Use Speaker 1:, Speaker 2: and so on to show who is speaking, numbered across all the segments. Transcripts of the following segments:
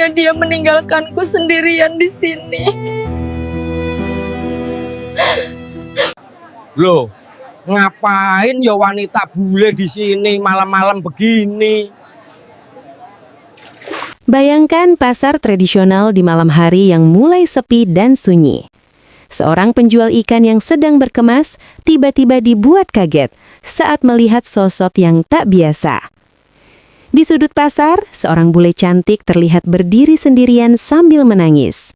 Speaker 1: teganya dia meninggalkanku sendirian di sini.
Speaker 2: Loh, ngapain ya wanita bule di sini malam-malam begini?
Speaker 3: Bayangkan pasar tradisional di malam hari yang mulai sepi dan sunyi. Seorang penjual ikan yang sedang berkemas tiba-tiba dibuat kaget saat melihat sosok yang tak biasa. Di sudut pasar, seorang bule cantik terlihat berdiri sendirian sambil menangis.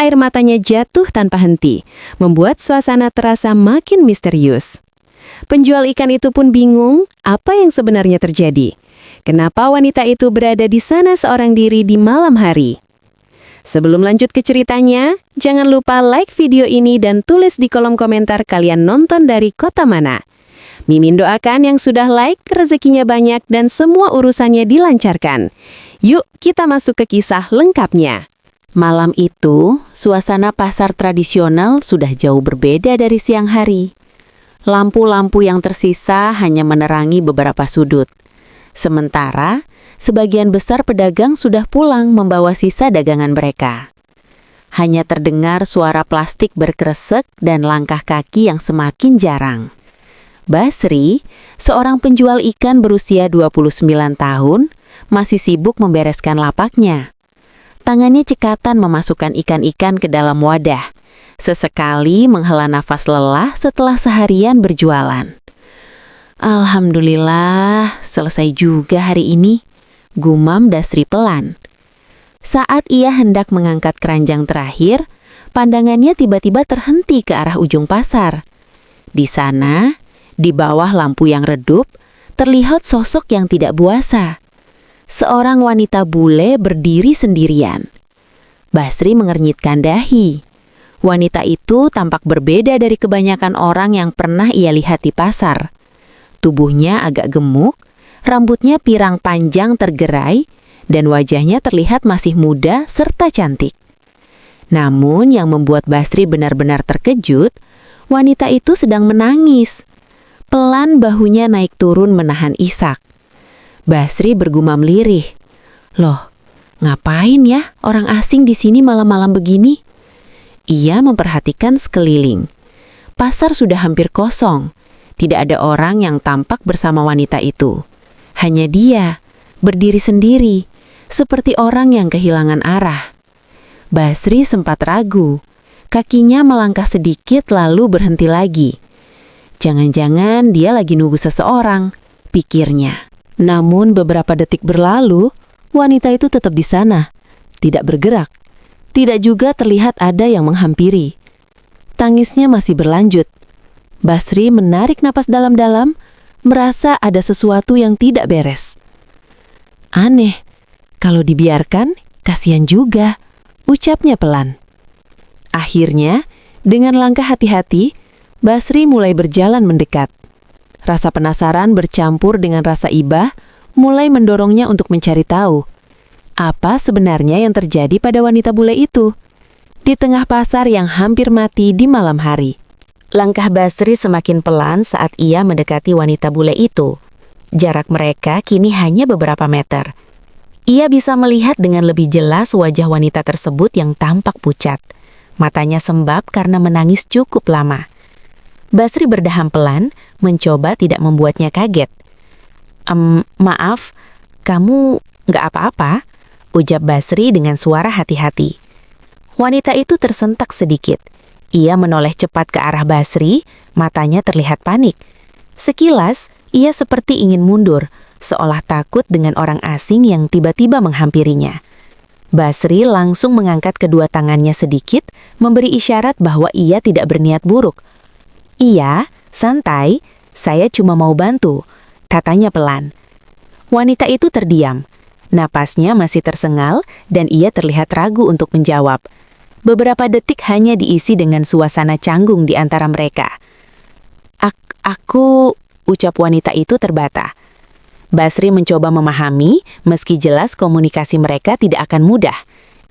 Speaker 3: Air matanya jatuh tanpa henti, membuat suasana terasa makin misterius. Penjual ikan itu pun bingung apa yang sebenarnya terjadi. Kenapa wanita itu berada di sana seorang diri di malam hari? Sebelum lanjut ke ceritanya, jangan lupa like video ini dan tulis di kolom komentar kalian nonton dari kota mana. Mimin doakan yang sudah like, rezekinya banyak dan semua urusannya dilancarkan. Yuk, kita masuk ke kisah lengkapnya. Malam itu, suasana pasar tradisional sudah jauh berbeda dari siang hari. Lampu-lampu yang tersisa hanya menerangi beberapa sudut. Sementara, sebagian besar pedagang sudah pulang membawa sisa dagangan mereka. Hanya terdengar suara plastik berkresek dan langkah kaki yang semakin jarang. Basri, seorang penjual ikan berusia 29 tahun, masih sibuk membereskan lapaknya. Tangannya cekatan memasukkan ikan-ikan ke dalam wadah. Sesekali menghela nafas lelah setelah seharian berjualan. Alhamdulillah, selesai juga hari ini, gumam Basri pelan. Saat ia hendak mengangkat keranjang terakhir, pandangannya tiba-tiba terhenti ke arah ujung pasar. Di sana, di bawah lampu yang redup, terlihat sosok yang tidak buasa. Seorang wanita bule berdiri sendirian. Basri mengernyitkan dahi. Wanita itu tampak berbeda dari kebanyakan orang yang pernah ia lihat di pasar. Tubuhnya agak gemuk, rambutnya pirang panjang tergerai, dan wajahnya terlihat masih muda serta cantik. Namun yang membuat Basri benar-benar terkejut, wanita itu sedang menangis. Pelan bahunya naik turun menahan isak. Basri bergumam lirih. Loh, ngapain ya orang asing di sini malam-malam begini? Ia memperhatikan sekeliling. Pasar sudah hampir kosong. Tidak ada orang yang tampak bersama wanita itu. Hanya dia, berdiri sendiri, seperti orang yang kehilangan arah. Basri sempat ragu. Kakinya melangkah sedikit lalu berhenti lagi. Jangan-jangan dia lagi nunggu seseorang, pikirnya. Namun beberapa detik berlalu, wanita itu tetap di sana, tidak bergerak. Tidak juga terlihat ada yang menghampiri. Tangisnya masih berlanjut. Basri menarik napas dalam-dalam, merasa ada sesuatu yang tidak beres. Aneh, kalau dibiarkan, kasihan juga, ucapnya pelan. Akhirnya, dengan langkah hati-hati, Basri mulai berjalan mendekat. Rasa penasaran bercampur dengan rasa iba mulai mendorongnya untuk mencari tahu apa sebenarnya yang terjadi pada wanita bule itu di tengah pasar yang hampir mati di malam hari. Langkah Basri semakin pelan saat ia mendekati wanita bule itu. Jarak mereka kini hanya beberapa meter. Ia bisa melihat dengan lebih jelas wajah wanita tersebut yang tampak pucat. Matanya sembab karena menangis cukup lama. Basri berdaham pelan, mencoba tidak membuatnya kaget. Maaf, kamu nggak apa-apa?" ujar Basri dengan suara hati-hati. Wanita itu tersentak sedikit. Ia menoleh cepat ke arah Basri, matanya terlihat panik. Sekilas, ia seperti ingin mundur, seolah takut dengan orang asing yang tiba-tiba menghampirinya. Basri langsung mengangkat kedua tangannya sedikit, memberi isyarat bahwa ia tidak berniat buruk. "Iya, santai, saya cuma mau bantu," katanya pelan. Wanita itu terdiam. Napasnya masih tersengal dan ia terlihat ragu untuk menjawab. Beberapa detik hanya diisi dengan suasana canggung di antara mereka. Aku, ucap wanita itu terbata. Basri mencoba memahami, meski jelas komunikasi mereka tidak akan mudah.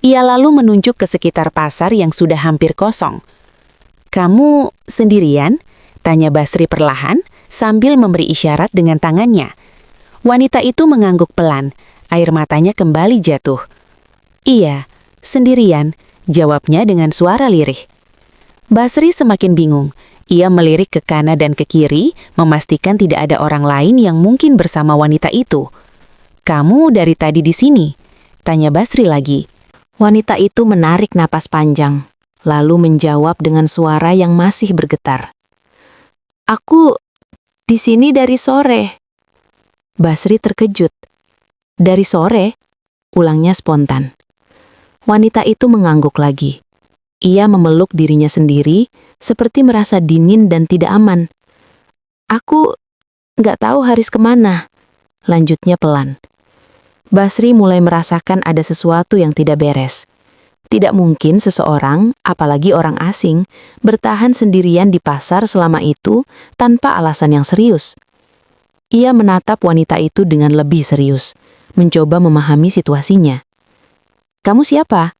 Speaker 3: Ia lalu menunjuk ke sekitar pasar yang sudah hampir kosong. "Kamu sendirian?" tanya Basri perlahan, sambil memberi isyarat dengan tangannya. Wanita itu mengangguk pelan, air matanya kembali jatuh. Iya, sendirian, jawabnya dengan suara lirih. Basri semakin bingung. Ia melirik ke kanan dan ke kiri, memastikan tidak ada orang lain yang mungkin bersama wanita itu. "Kamu dari tadi di sini?" tanya Basri lagi. Wanita itu menarik napas panjang, lalu menjawab dengan suara yang masih bergetar. "Aku di sini dari sore." Basri terkejut. "Dari sore?" ulangnya spontan. Wanita itu mengangguk lagi. Ia memeluk dirinya sendiri, seperti merasa dingin dan tidak aman. "Aku nggak tahu harus kemana," lanjutnya pelan. Basri mulai merasakan ada sesuatu yang tidak beres. Tidak mungkin seseorang, apalagi orang asing, bertahan sendirian di pasar selama itu tanpa alasan yang serius. Ia menatap wanita itu dengan lebih serius, mencoba memahami situasinya. "Kamu siapa?"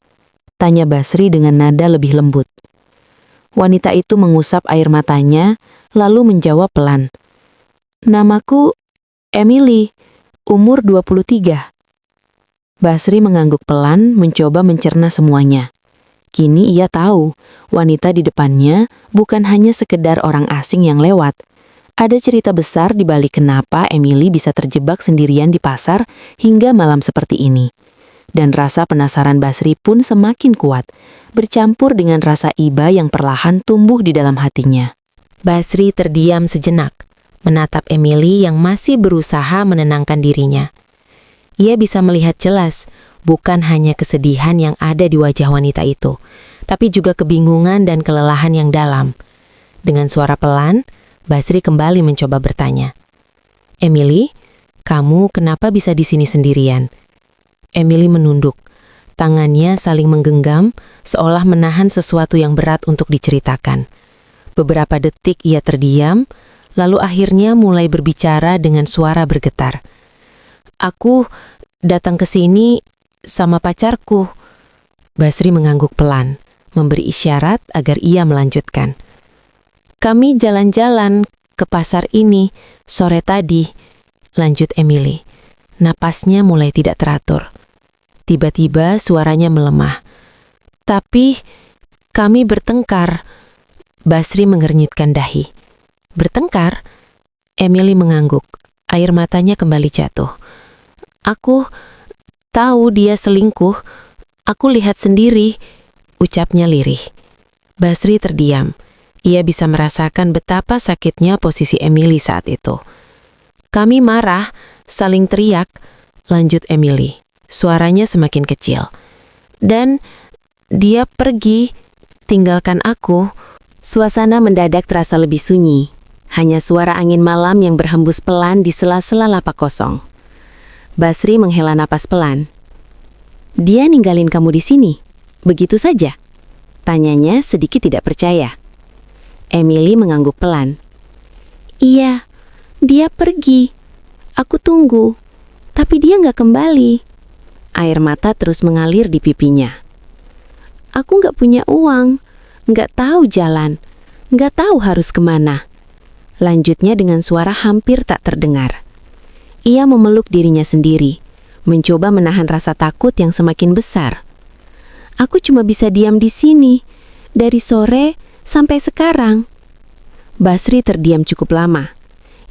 Speaker 3: tanya Basri dengan nada lebih lembut. Wanita itu mengusap air matanya, lalu menjawab pelan. "Namaku Emily, umur 23. Basri mengangguk pelan, mencoba mencerna semuanya. Kini ia tahu, wanita di depannya bukan hanya sekedar orang asing yang lewat. Ada cerita besar di balik kenapa Emily bisa terjebak sendirian di pasar hingga malam seperti ini. Dan rasa penasaran Basri pun semakin kuat, bercampur dengan rasa iba yang perlahan tumbuh di dalam hatinya. Basri terdiam sejenak, menatap Emily yang masih berusaha menenangkan dirinya. Ia bisa melihat jelas, bukan hanya kesedihan yang ada di wajah wanita itu, tapi juga kebingungan dan kelelahan yang dalam. Dengan suara pelan, Basri kembali mencoba bertanya. "Emily, kamu kenapa bisa di sini sendirian?" Emily menunduk. Tangannya saling menggenggam, seolah menahan sesuatu yang berat untuk diceritakan. Beberapa detik ia terdiam, lalu akhirnya mulai berbicara dengan suara bergetar. "Aku datang ke sini sama pacarku." Basri mengangguk pelan, memberi isyarat agar ia melanjutkan. "Kami jalan-jalan ke pasar ini sore tadi," lanjut Emily. Napasnya mulai tidak teratur. Tiba-tiba suaranya melemah. "Tapi kami bertengkar." Basri mengernyitkan dahi. "Bertengkar?" Emily mengangguk. Air matanya kembali jatuh. "Aku tahu dia selingkuh. Aku lihat sendiri," ucapnya lirih. Basri terdiam. Ia bisa merasakan betapa sakitnya posisi Emily saat itu. "Kami marah, saling teriak," lanjut Emily. Suaranya semakin kecil. "Dan dia pergi, tinggalkan aku." Suasana mendadak terasa lebih sunyi. Hanya suara angin malam yang berhembus pelan di sela-sela lapak kosong. Basri menghela napas pelan. "Dia ninggalin kamu di sini? Begitu saja?" tanyanya sedikit tidak percaya. Emily mengangguk pelan. "Iya, dia pergi. Aku tunggu, tapi dia nggak kembali." Air mata terus mengalir di pipinya. "Aku nggak punya uang, nggak tahu jalan, nggak tahu harus kemana," lanjutnya dengan suara hampir tak terdengar. Ia memeluk dirinya sendiri, mencoba menahan rasa takut yang semakin besar. "Aku cuma bisa diam di sini, dari sore sampai sekarang." Basri terdiam cukup lama.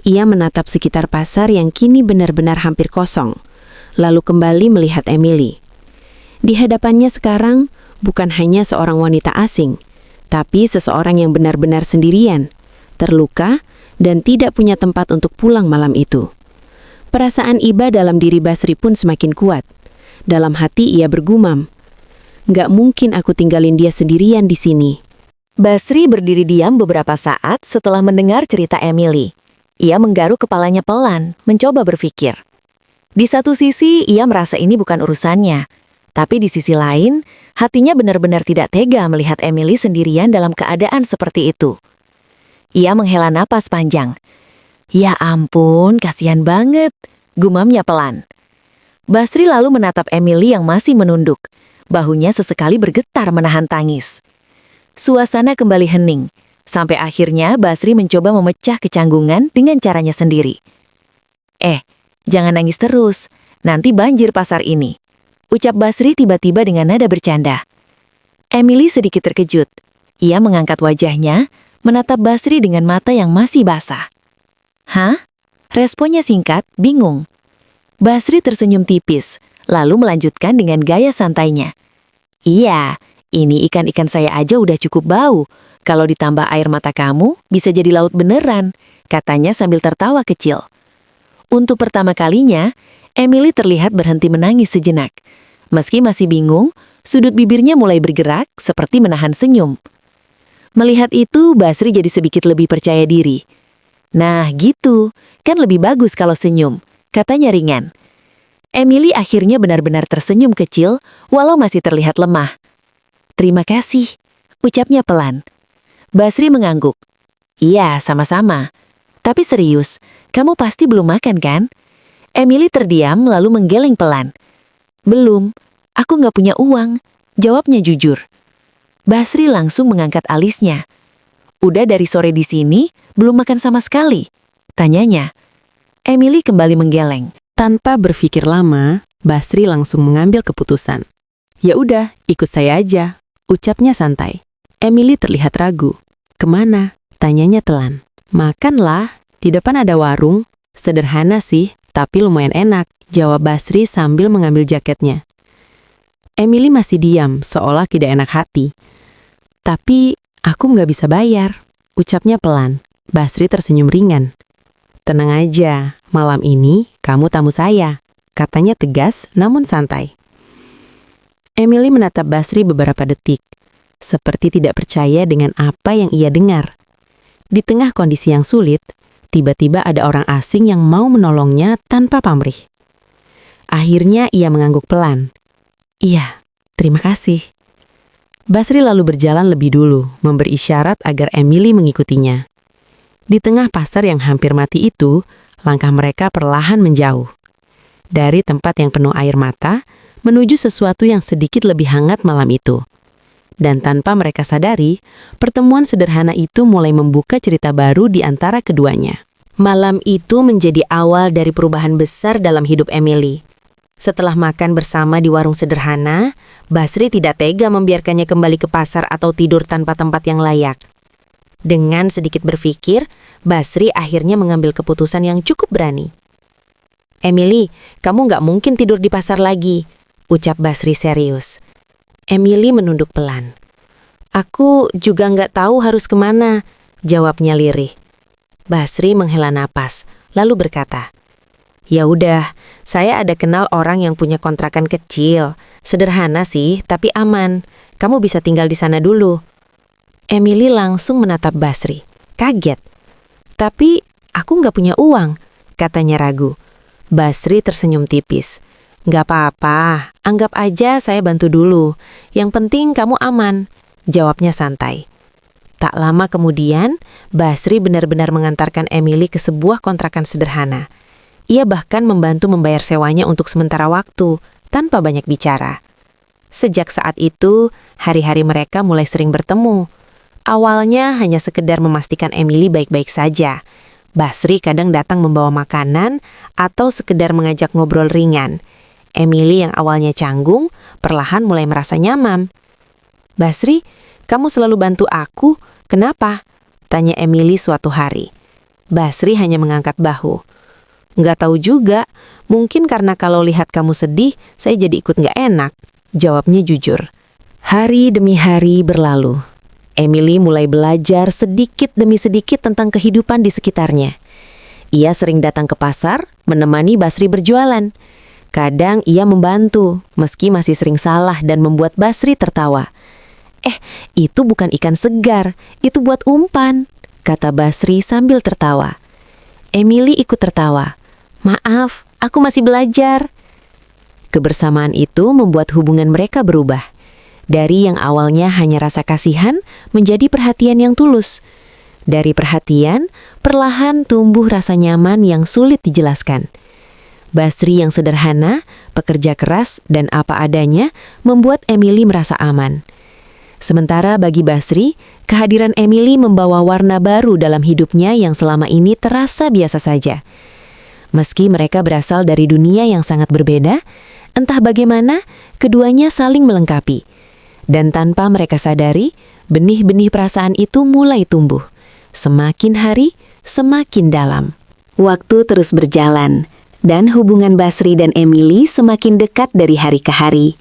Speaker 3: Ia menatap sekitar pasar yang kini benar-benar hampir kosong, lalu kembali melihat Emily. Di hadapannya sekarang bukan hanya seorang wanita asing, tapi seseorang yang benar-benar sendirian, terluka, dan tidak punya tempat untuk pulang malam itu. Perasaan iba dalam diri Basri pun semakin kuat. Dalam hati ia bergumam, "Nggak mungkin aku tinggalin dia sendirian di sini." Basri berdiri diam beberapa saat setelah mendengar cerita Emily. Ia menggaruk kepalanya pelan, mencoba berpikir. Di satu sisi, ia merasa ini bukan urusannya. Tapi di sisi lain, hatinya benar-benar tidak tega melihat Emily sendirian dalam keadaan seperti itu. Ia menghela napas panjang. "Ya ampun, kasihan banget," gumamnya pelan. Basri lalu menatap Emily yang masih menunduk. Bahunya sesekali bergetar menahan tangis. Suasana kembali hening. Sampai akhirnya Basri mencoba memecah kecanggungan dengan caranya sendiri. Jangan nangis terus, nanti banjir pasar ini." ucap Basri tiba-tiba dengan nada bercanda. Emily sedikit terkejut. Ia mengangkat wajahnya, menatap Basri dengan mata yang masih basah. Hah? Responnya singkat, bingung. Basri tersenyum tipis, lalu melanjutkan dengan gaya santainya. Iya, ini ikan-ikan saya aja udah cukup bau. Kalau ditambah air mata kamu, bisa jadi laut beneran, katanya sambil tertawa kecil. Untuk pertama kalinya, Emily terlihat berhenti menangis sejenak. Meski masih bingung, sudut bibirnya mulai bergerak seperti menahan senyum. Melihat itu, Basri jadi sedikit lebih percaya diri. Nah, gitu, kan lebih bagus kalau senyum, katanya ringan. Emily akhirnya benar-benar tersenyum kecil, walau masih terlihat lemah. Terima kasih, ucapnya pelan. Basri mengangguk. Iya, sama-sama. Tapi serius, kamu pasti belum makan kan? Emily terdiam lalu menggeleng pelan. Belum, aku nggak punya uang, jawabnya jujur. Basri langsung mengangkat alisnya. Udah dari sore di sini, belum makan sama sekali, tanyanya. Emily kembali menggeleng.
Speaker 4: Tanpa berpikir lama, Basri langsung mengambil keputusan. Ya udah, ikut saya aja, ucapnya santai. Emily terlihat ragu. Kemana? Tanyanya telan. Makanlah, di depan ada warung. Sederhana sih, tapi lumayan enak, jawab Basri sambil mengambil jaketnya. Emily masih diam, seolah tidak enak hati. Tapi, aku nggak bisa bayar, ucapnya pelan. Basri tersenyum ringan. Tenang aja, malam ini kamu tamu saya, katanya tegas namun santai. Emily menatap Basri beberapa detik, seperti tidak percaya dengan apa yang ia dengar. Di tengah kondisi yang sulit, tiba-tiba ada orang asing yang mau menolongnya tanpa pamrih. Akhirnya ia mengangguk pelan. Iya, terima kasih. Basri lalu berjalan lebih dulu, memberi isyarat agar Emily mengikutinya. Di tengah pasar yang hampir mati itu, langkah mereka perlahan menjauh. Dari tempat yang penuh air mata, menuju sesuatu yang sedikit lebih hangat malam itu. Dan tanpa mereka sadari, pertemuan sederhana itu mulai membuka cerita baru di antara keduanya. Malam itu menjadi awal dari perubahan besar dalam hidup Emily. Setelah makan bersama di warung sederhana, Basri tidak tega membiarkannya kembali ke pasar atau tidur tanpa tempat yang layak. Dengan sedikit berpikir, Basri akhirnya mengambil keputusan yang cukup berani. Emily, kamu nggak mungkin tidur di pasar lagi, ucap Basri serius. Emily menunduk pelan. Aku juga nggak tahu harus kemana, jawabnya lirih. Basri menghela napas, lalu berkata, ya udah, saya ada kenal orang yang punya kontrakan kecil. Sederhana sih, tapi aman. Kamu bisa tinggal di sana dulu. Emily langsung menatap Basri, kaget. Tapi aku nggak punya uang, katanya ragu. Basri tersenyum tipis. Nggak apa-apa, anggap aja saya bantu dulu. Yang penting kamu aman, jawabnya santai. Tak lama kemudian, Basri benar-benar mengantarkan Emily ke sebuah kontrakan sederhana. Ia bahkan membantu membayar sewanya untuk sementara waktu, tanpa banyak bicara. Sejak saat itu, hari-hari mereka mulai sering bertemu. Awalnya hanya sekedar memastikan Emily baik-baik saja. Basri kadang datang membawa makanan atau sekedar mengajak ngobrol ringan. Emily yang awalnya canggung, perlahan mulai merasa nyaman. Basri, kamu selalu bantu aku, kenapa? Tanya Emily suatu hari. Basri hanya mengangkat bahu. Nggak tahu juga, mungkin karena kalau lihat kamu sedih, saya jadi ikut nggak enak, jawabnya jujur. Hari demi hari berlalu. Emily mulai belajar sedikit demi sedikit tentang kehidupan di sekitarnya. Ia sering datang ke pasar, menemani Basri berjualan. Kadang ia membantu, meski masih sering salah dan membuat Basri tertawa. Itu bukan ikan segar, itu buat umpan, kata Basri sambil tertawa. Emily ikut tertawa. Maaf, aku masih belajar. Kebersamaan itu membuat hubungan mereka berubah. Dari yang awalnya hanya rasa kasihan, menjadi perhatian yang tulus. Dari perhatian, perlahan tumbuh rasa nyaman yang sulit dijelaskan. Basri yang sederhana, pekerja keras, dan apa adanya membuat Emily merasa aman. Sementara bagi Basri, kehadiran Emily membawa warna baru dalam hidupnya yang selama ini terasa biasa saja. Meski mereka berasal dari dunia yang sangat berbeda, Entah bagaimana, keduanya saling melengkapi. Dan tanpa mereka sadari, benih-benih perasaan itu mulai tumbuh. Semakin hari, semakin dalam. Waktu terus berjalan, dan hubungan Basri dan Emily semakin dekat dari hari ke hari.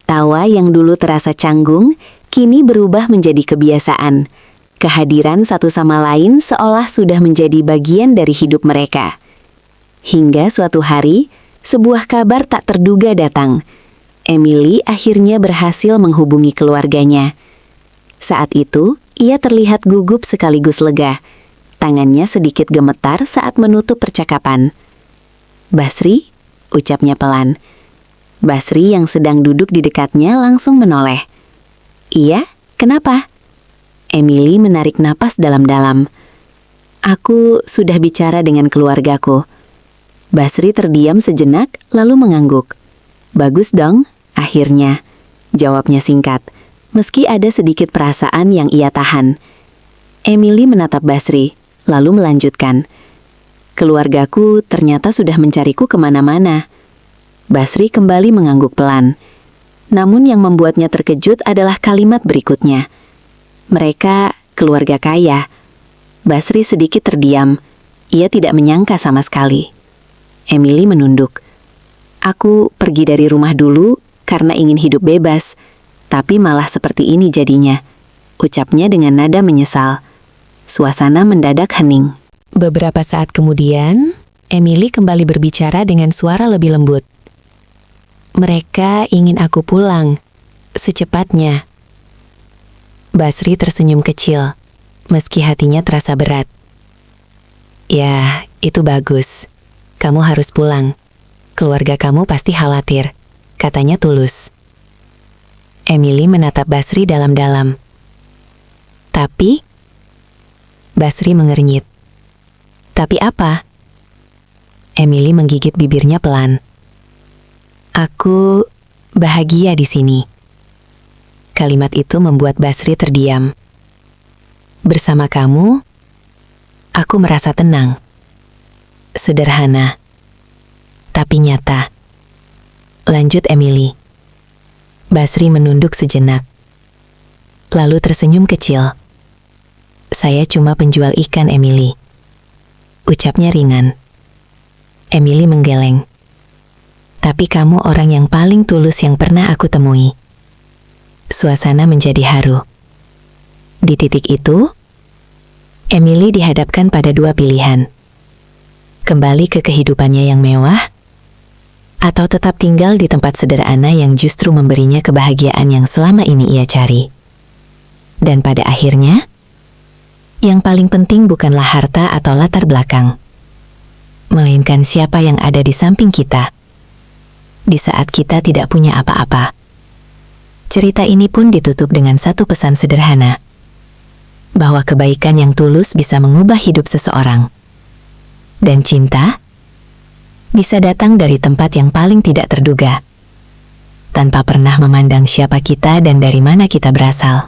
Speaker 4: Tawa yang dulu terasa canggung, kini berubah menjadi kebiasaan. Kehadiran satu sama lain seolah sudah menjadi bagian dari hidup mereka. Hingga suatu hari, sebuah kabar tak terduga datang. Emily akhirnya berhasil menghubungi keluarganya. Saat itu, ia terlihat gugup sekaligus lega. Tangannya sedikit gemetar saat menutup percakapan. "Basri," ucapnya pelan. Basri yang sedang duduk di dekatnya langsung menoleh. "Iya, kenapa?" Emily menarik napas dalam-dalam. "Aku sudah bicara dengan keluargaku." Basri terdiam sejenak lalu mengangguk. "Bagus dong, akhirnya," jawabnya singkat, meski ada sedikit perasaan yang ia tahan. Emily menatap Basri, lalu melanjutkan. "Keluargaku ternyata sudah mencariku kemana-mana." Basri kembali mengangguk pelan. Namun yang membuatnya terkejut adalah kalimat berikutnya. "Mereka keluarga kaya." Basri sedikit terdiam. Ia tidak menyangka sama sekali. Emily menunduk. "Aku pergi dari rumah dulu karena ingin hidup bebas, tapi malah seperti ini jadinya," ucapnya dengan nada menyesal. Suasana mendadak hening. Beberapa saat kemudian, Emily kembali berbicara dengan suara lebih lembut. "Mereka ingin aku pulang, secepatnya." Basri tersenyum kecil, meski hatinya terasa berat. "Ya, itu bagus. Kamu harus pulang. Keluarga kamu pasti khawatir," katanya tulus. Emily menatap Basri dalam-dalam. "Tapi?" Basri mengernyit. "Tapi apa?" Emily menggigit bibirnya pelan. "Aku bahagia di sini." Kalimat itu membuat Basri terdiam. "Bersama kamu, aku merasa tenang. Sederhana, tapi nyata," lanjut Emily. Basri menunduk sejenak, lalu tersenyum kecil. "Saya cuma penjual ikan, Emily," ucapnya ringan. Emily menggeleng. "Tapi kamu orang yang paling tulus yang pernah aku temui." Suasana menjadi haru. Di titik itu, Emily dihadapkan pada dua pilihan. Kembali ke kehidupannya yang mewah, atau tetap tinggal di tempat sederhana yang justru memberinya kebahagiaan yang selama ini ia cari. Dan pada akhirnya, yang paling penting bukanlah harta atau latar belakang, melainkan siapa yang ada di samping kita di saat kita tidak punya apa-apa. Cerita ini pun ditutup dengan satu pesan sederhana, bahwa kebaikan yang tulus bisa mengubah hidup seseorang. Dan cinta bisa datang dari tempat yang paling tidak terduga, tanpa pernah memandang siapa kita dan dari mana kita berasal.